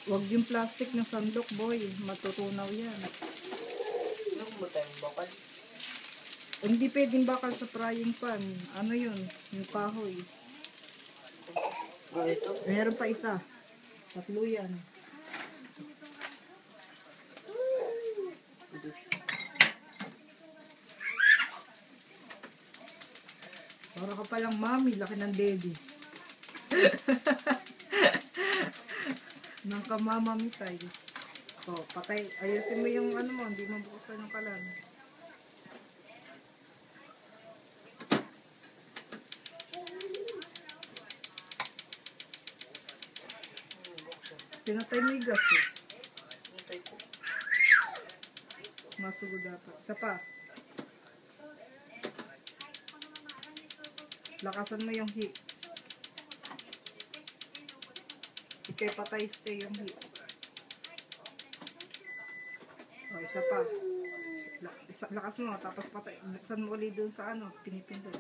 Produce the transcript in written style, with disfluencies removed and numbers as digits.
Huwag yung plastic ng sandok, boy. Matutunaw yan. Ano mo tayong bakal? Hindi pwedeng bakal sa frying pan. Ano yun? Yung kahoy. Ito? Meron pa isa. Tatlo yan. Para ka palang mami, laki ng daddy. Nang kamamamitay. O, patay. Ayusin mo yung ano mo, hindi mo buksan yung kalan. Pinatay mo yung gas eh. Hintay ko. Masugod dapat. Isa pa. Lakasan mo yung heat. Ikay patay stay yung heat. O, isa pa. Lakas mo, tapos patay. Buksan mo ulit dun sa ano, pinipindot.